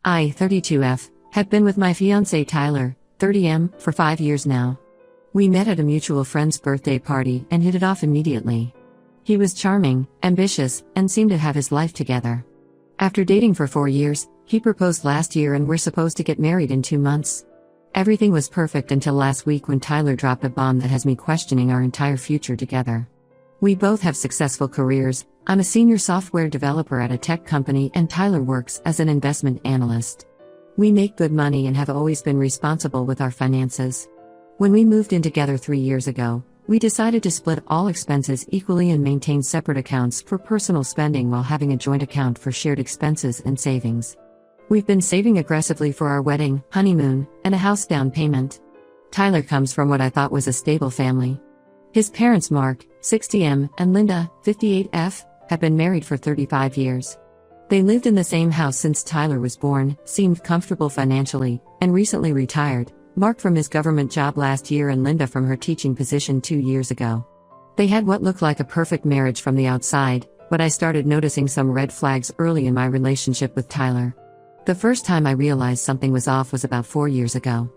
I, 32F, have been with my fiancé Tyler, 30M, for 5 years now. We met at a mutual friend's birthday party and hit it off immediately. He was charming, ambitious, and seemed to have his life together. After dating for 4 years, he proposed last year and we're supposed to get married in 2 months. Everything was perfect until last week when Tyler dropped a bomb that has me questioning our entire future together. We both have successful careers. I'm a senior software developer at a tech company and Tyler works as an investment analyst. We make good money and have always been responsible with our finances. When we moved in together 3 years ago, we decided to split all expenses equally and maintain separate accounts for personal spending while having a joint account for shared expenses and savings. We've been saving aggressively for our wedding, honeymoon, and a house down payment. Tyler comes from what I thought was a stable family. His parents Mark, 60M, and Linda, 58F, have been married for 35 years. They lived in the same house since Tyler was born, seemed comfortable financially, and recently retired, Mark from his government job last year and Linda from her teaching position 2 years ago. They had what looked like a perfect marriage from the outside, but I started noticing some red flags early in my relationship with Tyler. The first time I realized something was off was about 4 years ago.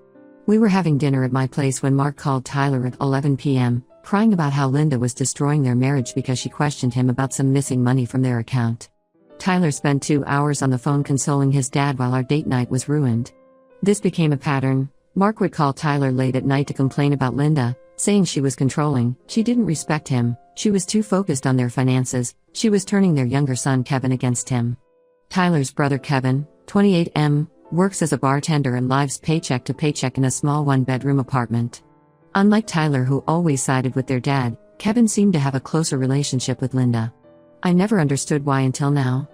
We were having dinner at my place when Mark called Tyler at 11 p.m., crying about how Linda was destroying their marriage because she questioned him about some missing money from their account. Tyler spent 2 hours on the phone consoling his dad while our date night was ruined. This became a pattern. Mark would call Tyler late at night to complain about Linda, saying she was controlling, she didn't respect him, she was too focused on their finances, she was turning their younger son Kevin against him. Tyler's brother Kevin, 28M, works as a bartender and lives paycheck to paycheck in a small one-bedroom apartment. Unlike Tyler, who always sided with their dad, Kevin seemed to have a closer relationship with Linda. I never understood why until now.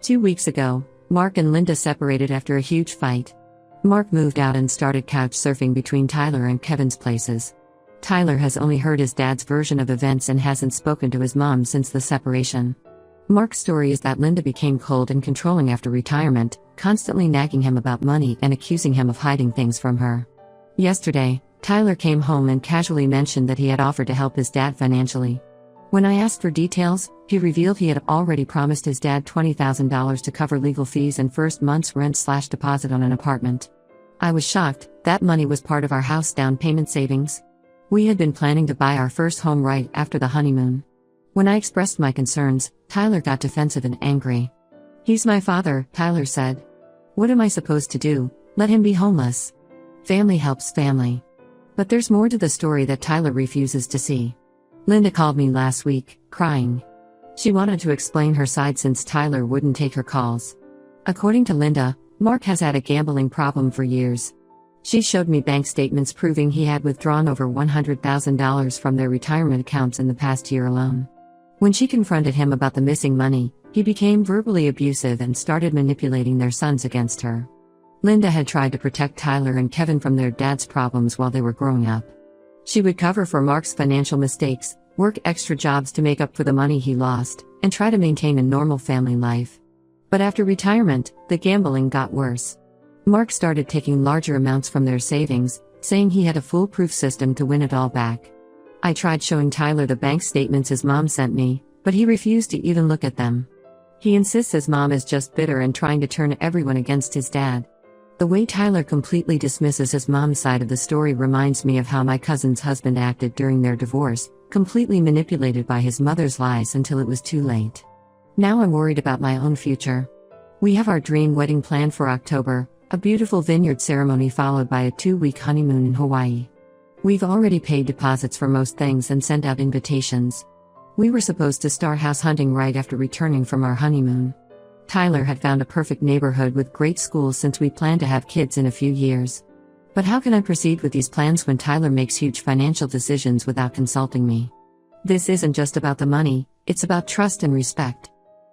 2 weeks ago, Mark and Linda separated after a huge fight. Mark moved out and started couch surfing between Tyler and Kevin's places. Tyler has only heard his dad's version of events and hasn't spoken to his mom since the separation. Mark's story is that Linda became cold and controlling after retirement, constantly nagging him about money and accusing him of hiding things from her. Yesterday, Tyler came home and casually mentioned that he had offered to help his dad financially. When I asked for details, he revealed he had already promised his dad $20,000 to cover legal fees and first month's rent/deposit on an apartment. I was shocked. That money was part of our house down payment savings. We had been planning to buy our first home right after the honeymoon. When I expressed my concerns, Tyler got defensive and angry. "He's my father," Tyler said. "What am I supposed to do? Let him be homeless?" Family helps family. But there's more to the story that Tyler refuses to see. Linda called me last week, crying. She wanted to explain her side since Tyler wouldn't take her calls. According to Linda, Mark has had a gambling problem for years. She showed me bank statements proving he had withdrawn over $100,000 from their retirement accounts in the past year alone. When she confronted him about the missing money, he became verbally abusive and started manipulating their sons against her. Linda had tried to protect Tyler and Kevin from their dad's problems while they were growing up. She would cover for Mark's financial mistakes, work extra jobs to make up for the money he lost, and try to maintain a normal family life. But after retirement, the gambling got worse. Mark started taking larger amounts from their savings, saying he had a foolproof system to win it all back. I tried showing Tyler the bank statements his mom sent me, but he refused to even look at them. He insists his mom is just bitter and trying to turn everyone against his dad. The way Tyler completely dismisses his mom's side of the story reminds me of how my cousin's husband acted during their divorce, completely manipulated by his mother's lies until it was too late. Now I'm worried about my own future. We have our dream wedding planned for October, a beautiful vineyard ceremony followed by a 2-week honeymoon in Hawaii. We've already paid deposits for most things and sent out invitations. We were supposed to start house hunting right after returning from our honeymoon. Tyler had found a perfect neighborhood with great schools since we plan to have kids in a few years. But how can I proceed with these plans when Tyler makes huge financial decisions without consulting me? This isn't just about the money, it's about trust and respect.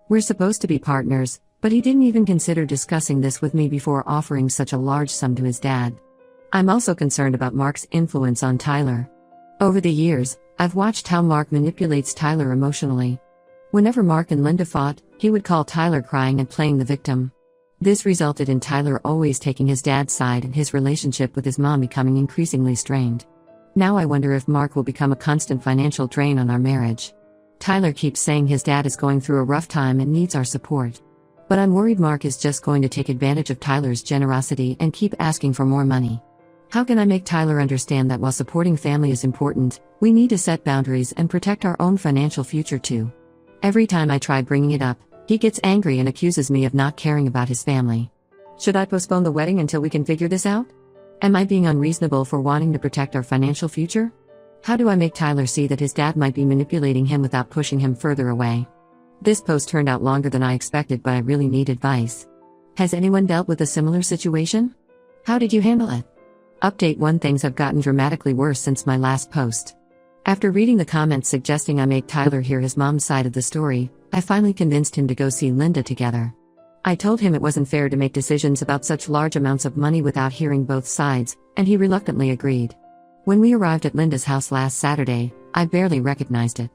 We're supposed to be partners, but he didn't even consider discussing this with me before offering such a large sum to his dad. I'm also concerned about Mark's influence on Tyler. Over the years, I've watched how Mark manipulates Tyler emotionally. Whenever Mark and Linda fought, he would call Tyler crying and playing the victim. This resulted in Tyler always taking his dad's side and his relationship with his mom becoming increasingly strained. Now I wonder if Mark will become a constant financial drain on our marriage. Tyler keeps saying his dad is going through a rough time and needs our support. But I'm worried Mark is just going to take advantage of Tyler's generosity and keep asking for more money. How can I make Tyler understand that while supporting family is important, we need to set boundaries and protect our own financial future too? Every time I try bringing it up, he gets angry and accuses me of not caring about his family. Should I postpone the wedding until we can figure this out? Am I being unreasonable for wanting to protect our financial future? How do I make Tyler see that his dad might be manipulating him without pushing him further away? This post turned out longer than I expected, but I really need advice. Has anyone dealt with a similar situation? How did you handle it? Update 1: Things have gotten dramatically worse since my last post. After reading the comments suggesting I make Tyler hear his mom's side of the story, I finally convinced him to go see Linda together. I told him it wasn't fair to make decisions about such large amounts of money without hearing both sides, and he reluctantly agreed. When we arrived at Linda's house last Saturday, I barely recognized it.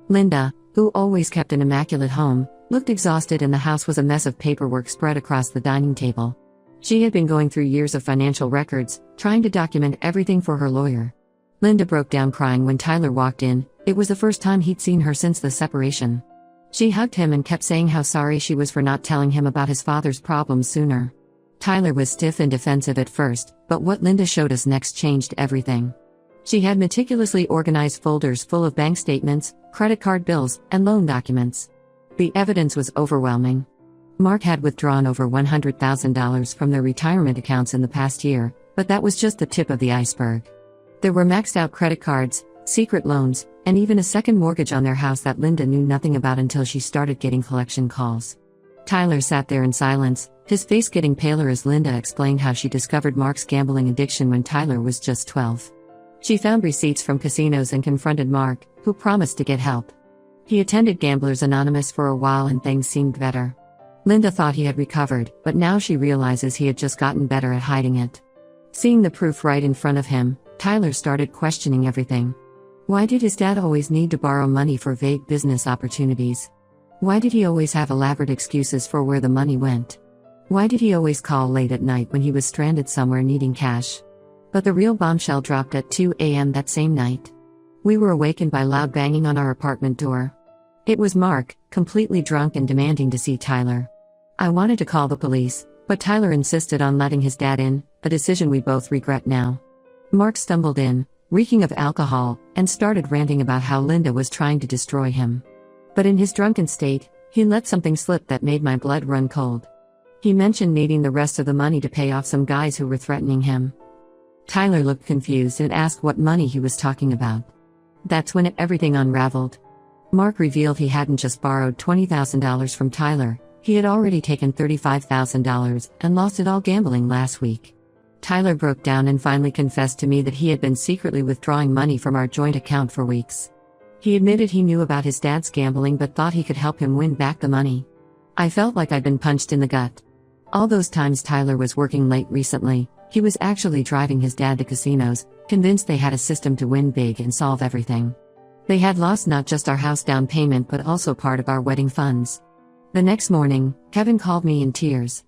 Linda, who always kept an immaculate home, looked exhausted, and the house was a mess of paperwork spread across the dining table. She had been going through years of financial records, trying to document everything for her lawyer. Linda broke down crying when Tyler walked in. It was the first time he'd seen her since the separation. She hugged him and kept saying how sorry she was for not telling him about his father's problems sooner. Tyler was stiff and defensive at first, but what Linda showed us next changed everything. She had meticulously organized folders full of bank statements, credit card bills, and loan documents. The evidence was overwhelming. Mark had withdrawn over $100,000 from their retirement accounts in the past year, but that was just the tip of the iceberg. There were maxed out credit cards, secret loans, and even a second mortgage on their house that Linda knew nothing about until she started getting collection calls. Tyler sat there in silence, his face getting paler as Linda explained how she discovered Mark's gambling addiction when Tyler was just 12. She found receipts from casinos and confronted Mark, who promised to get help. He attended Gamblers Anonymous for a while and things seemed better. Linda thought he had recovered, but now she realizes he had just gotten better at hiding it. Seeing the proof right in front of him, Tyler started questioning everything. Why did his dad always need to borrow money for vague business opportunities? Why did he always have elaborate excuses for where the money went? Why did he always call late at night when he was stranded somewhere needing cash? But the real bombshell dropped at 2 a.m. that same night. We were awakened by loud banging on our apartment door. It was Mark, completely drunk and demanding to see Tyler. I wanted to call the police, but Tyler insisted on letting his dad in, a decision we both regret now. Mark stumbled in, reeking of alcohol, and started ranting about how Linda was trying to destroy him. But in his drunken state, he let something slip that made my blood run cold. He mentioned needing the rest of the money to pay off some guys who were threatening him. Tyler looked confused and asked what money he was talking about. That's when everything unraveled. Mark revealed he hadn't just borrowed $20,000 from Tyler, he had already taken $35,000 and lost it all gambling last week. Tyler broke down and finally confessed to me that he had been secretly withdrawing money from our joint account for weeks. He admitted he knew about his dad's gambling but thought he could help him win back the money. I felt like I'd been punched in the gut. All those times Tyler was working late recently, he was actually driving his dad to casinos, convinced they had a system to win big and solve everything. They had lost not just our house down payment but also part of our wedding funds. The next morning, Kevin called me in tears.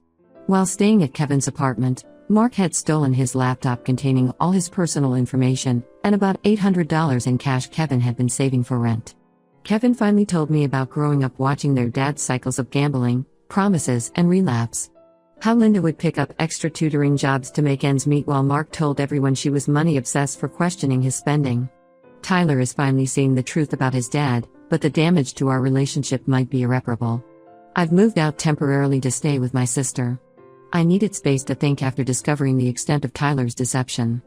While staying at Kevin's apartment, Mark had stolen his laptop containing all his personal information, and about $800 in cash Kevin had been saving for rent. Kevin finally told me about growing up watching their dad's cycles of gambling, promises, and relapse. How Linda would pick up extra tutoring jobs to make ends meet while Mark told everyone she was money-obsessed for questioning his spending. Tyler is finally seeing the truth about his dad, but the damage to our relationship might be irreparable. I've moved out temporarily to stay with my sister. I needed space to think after discovering the extent of Tyler's deception.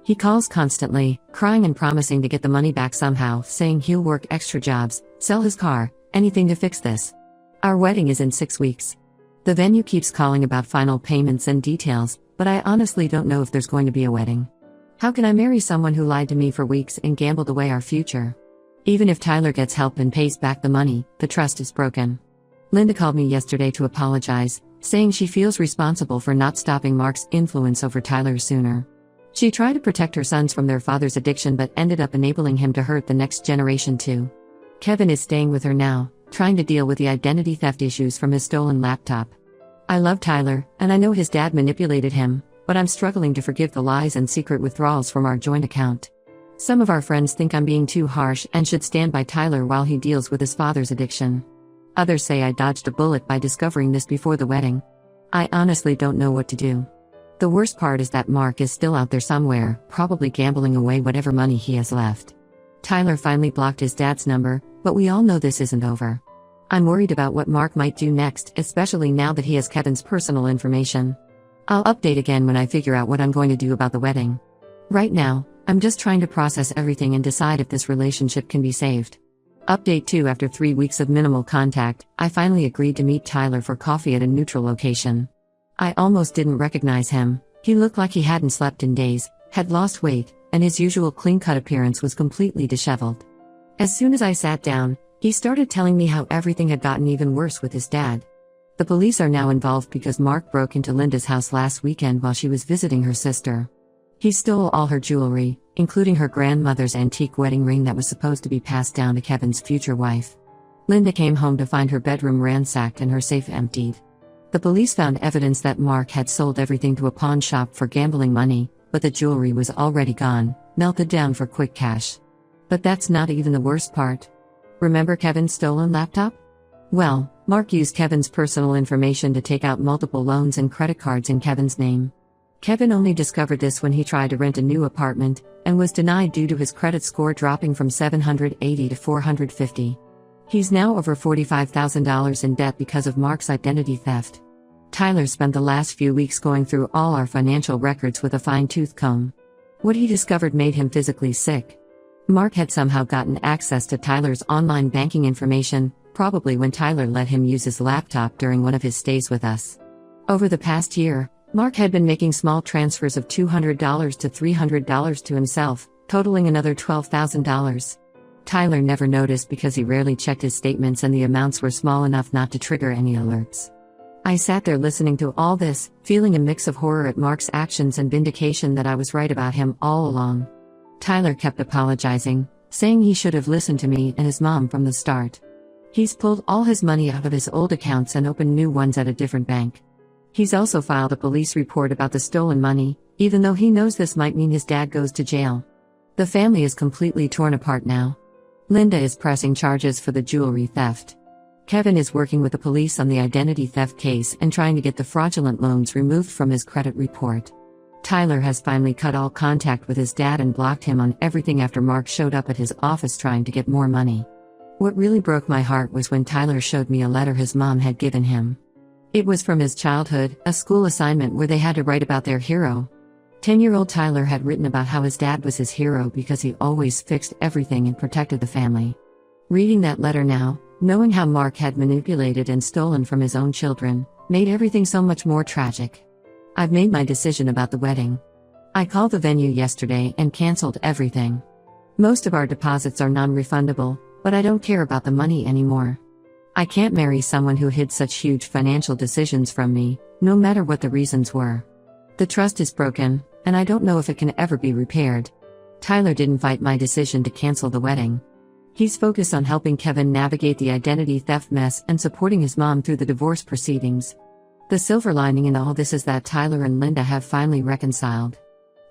He calls constantly, crying and promising to get the money back somehow, saying he'll work extra jobs, sell his car, anything to fix this. Our wedding is in 6 weeks. The venue keeps calling about final payments and details, but I honestly don't know if there's going to be a wedding. How can I marry someone who lied to me for weeks and gambled away our future? Even if Tyler gets help and pays back the money, the trust is broken. Linda called me yesterday to apologize, saying she feels responsible for not stopping Mark's influence over Tyler sooner. She tried to protect her sons from their father's addiction but ended up enabling him to hurt the next generation too. Kevin is staying with her now, trying to deal with the identity theft issues from his stolen laptop. I love Tyler, and I know his dad manipulated him, but I'm struggling to forgive the lies and secret withdrawals from our joint account. Some of our friends think I'm being too harsh and should stand by Tyler while he deals with his father's addiction. Others say I dodged a bullet by discovering this before the wedding. I honestly don't know what to do. The worst part is that Mark is still out there somewhere, probably gambling away whatever money he has left. Tyler finally blocked his dad's number, but we all know this isn't over. I'm worried about what Mark might do next, especially now that he has Kevin's personal information. I'll update again when I figure out what I'm going to do about the wedding. Right now, I'm just trying to process everything and decide if this relationship can be saved. Update 2: After 3 weeks of minimal contact, I finally agreed to meet Tyler for coffee at a neutral location. I almost didn't recognize him. He looked like he hadn't slept in days, had lost weight, and his usual clean-cut appearance was completely disheveled. As soon as I sat down, he started telling me how everything had gotten even worse with his dad. The police are now involved because Mark broke into Linda's house last weekend while she was visiting her sister. He stole all her jewelry, including her grandmother's antique wedding ring that was supposed to be passed down to Kevin's future wife. Linda came home to find her bedroom ransacked and her safe emptied. The police found evidence that Mark had sold everything to a pawn shop for gambling money, but the jewelry was already gone, melted down for quick cash. But that's not even the worst part. Remember Kevin's stolen laptop? Well, Mark used Kevin's personal information to take out multiple loans and credit cards in Kevin's name. Kevin only discovered this when he tried to rent a new apartment, and was denied due to his credit score dropping from 780 to 450. He's now over $45,000 in debt because of Mark's identity theft. Tyler spent the last few weeks going through all our financial records with a fine-tooth comb. What he discovered made him physically sick. Mark had somehow gotten access to Tyler's online banking information, probably when Tyler let him use his laptop during one of his stays with us. Over the past year, Mark had been making small transfers of $200 to $300 to himself, totaling another $12,000. Tyler never noticed because he rarely checked his statements and the amounts were small enough not to trigger any alerts. I sat there listening to all this, feeling a mix of horror at Mark's actions and vindication that I was right about him all along. Tyler kept apologizing, saying he should have listened to me and his mom from the start. He's pulled all his money out of his old accounts and opened new ones at a different bank. He's also filed a police report about the stolen money, even though he knows this might mean his dad goes to jail. The family is completely torn apart now. Linda is pressing charges for the jewelry theft. Kevin is working with the police on the identity theft case and trying to get the fraudulent loans removed from his credit report. Tyler has finally cut all contact with his dad and blocked him on everything after Mark showed up at his office trying to get more money. What really broke my heart was when Tyler showed me a letter his mom had given him. It was from his childhood, a school assignment where they had to write about their hero. 10-year-old Tyler had written about how his dad was his hero because he always fixed everything and protected the family. Reading that letter now, knowing how Mark had manipulated and stolen from his own children, made everything so much more tragic. I've made my decision about the wedding. I called the venue yesterday and canceled everything. Most of our deposits are non-refundable, but I don't care about the money anymore. I can't marry someone who hid such huge financial decisions from me, no matter what the reasons were. The trust is broken, and I don't know if it can ever be repaired. Tyler didn't fight my decision to cancel the wedding. He's focused on helping Kevin navigate the identity theft mess and supporting his mom through the divorce proceedings. The silver lining in all this is that Tyler and Linda have finally reconciled.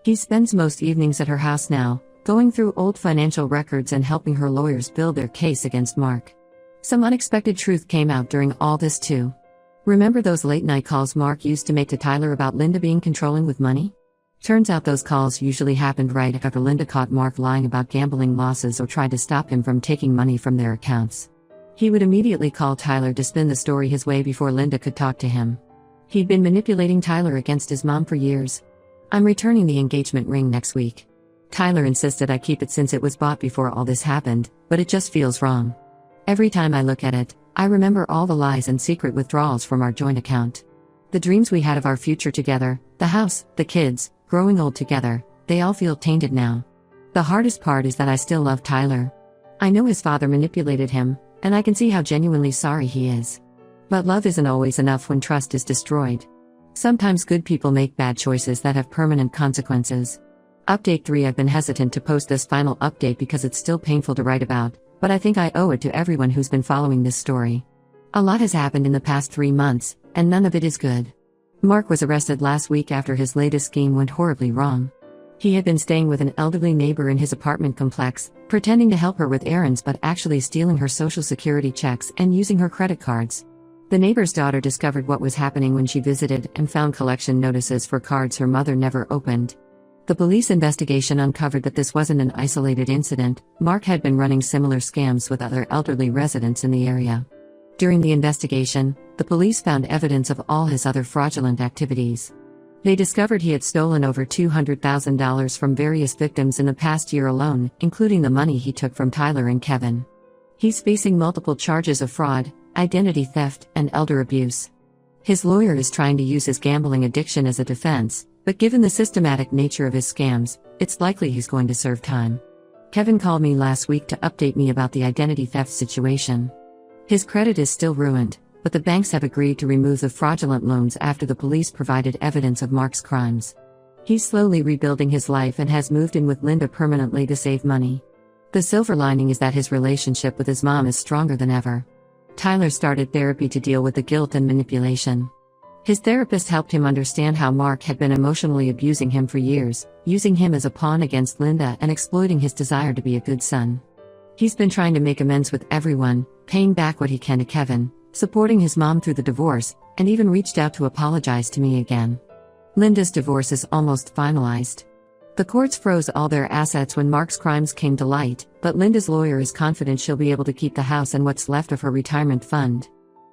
He spends most evenings at her house now, going through old financial records and helping her lawyers build their case against Mark. Some unexpected truth came out during all this too. Remember those late-night calls Mark used to make to Tyler about Linda being controlling with money? Turns out those calls usually happened right after Linda caught Mark lying about gambling losses or tried to stop him from taking money from their accounts. He would immediately call Tyler to spin the story his way before Linda could talk to him. He'd been manipulating Tyler against his mom for years. I'm returning the engagement ring next week. Tyler insisted I keep it since it was bought before all this happened, but it just feels wrong. Every time I look at it, I remember all the lies and secret withdrawals from our joint account. The dreams we had of our future together, the house, the kids, growing old together, they all feel tainted now. The hardest part is that I still love Tyler. I know his father manipulated him, and I can see how genuinely sorry he is. But love isn't always enough when trust is destroyed. Sometimes good people make bad choices that have permanent consequences. Update 3: I've been hesitant to post this final update because it's still painful to write about, but I think I owe it to everyone who's been following this story. A lot has happened in the past 3 months, and none of it is good. Mark was arrested last week after his latest scheme went horribly wrong. He had been staying with an elderly neighbor in his apartment complex, pretending to help her with errands but actually stealing her social security checks and using her credit cards. The neighbor's daughter discovered what was happening when she visited and found collection notices for cards her mother never opened. The police investigation uncovered that this wasn't an isolated incident. Mark had been running similar scams with other elderly residents in the area. During the investigation, the police found evidence of all his other fraudulent activities. They discovered he had stolen over $200,000 from various victims in the past year alone, including the money he took from Tyler and Kevin. He's facing multiple charges of fraud, identity theft, and elder abuse. His lawyer is trying to use his gambling addiction as a defense, but given the systematic nature of his scams, it's likely he's going to serve time. Kevin called me last week to update me about the identity theft situation. His credit is still ruined, but the banks have agreed to remove the fraudulent loans after the police provided evidence of Mark's crimes. He's slowly rebuilding his life and has moved in with Linda permanently to save money. The silver lining is that his relationship with his mom is stronger than ever. Tyler started therapy to deal with the guilt and manipulation. His therapist helped him understand how Mark had been emotionally abusing him for years, using him as a pawn against Linda and exploiting his desire to be a good son. He's been trying to make amends with everyone, paying back what he can to Kevin, supporting his mom through the divorce, and even reached out to apologize to me again. Linda's divorce is almost finalized. The courts froze all their assets when Mark's crimes came to light, but Linda's lawyer is confident she'll be able to keep the house and what's left of her retirement fund.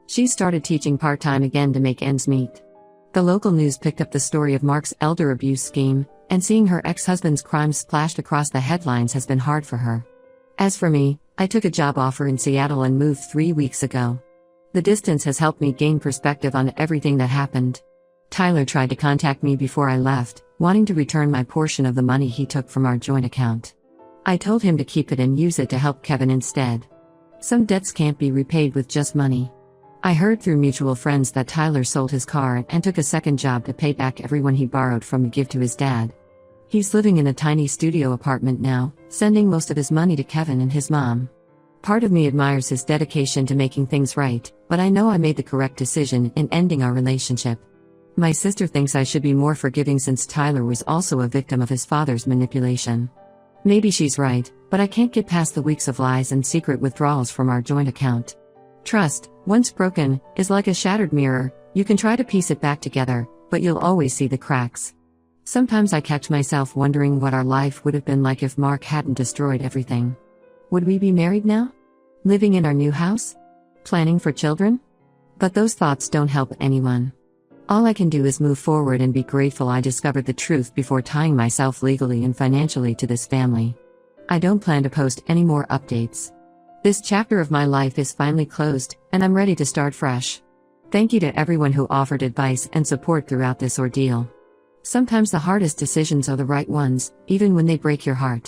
She started teaching part-time again to make ends meet. The local news picked up the story of Mark's elder abuse scheme, and seeing her ex-husband's crimes splashed across the headlines has been hard for her. As for me, I took a job offer in Seattle and moved 3 weeks ago. The distance has helped me gain perspective on everything that happened. Tyler tried to contact me before I left, wanting to return my portion of the money he took from our joint account. I told him to keep it and use it to help Kevin instead. Some debts can't be repaid with just money. I heard through mutual friends that Tyler sold his car and took a second job to pay back everyone he borrowed from to give to his dad. He's living in a tiny studio apartment now, sending most of his money to Kevin and his mom. Part of me admires his dedication to making things right, but I know I made the correct decision in ending our relationship. My sister thinks I should be more forgiving since Tyler was also a victim of his father's manipulation. Maybe she's right, but I can't get past the weeks of lies and secret withdrawals from our joint account. Trust, once broken, is like a shattered mirror. You can try to piece it back together, but you'll always see the cracks. Sometimes I catch myself wondering what our life would have been like if Mark hadn't destroyed everything. Would we be married now? Living in our new house? Planning for children? But those thoughts don't help anyone. All I can do is move forward and be grateful I discovered the truth before tying myself legally and financially to this family. I don't plan to post any more updates. This chapter of my life is finally closed, and I'm ready to start fresh. Thank you to everyone who offered advice and support throughout this ordeal. Sometimes the hardest decisions are the right ones, even when they break your heart.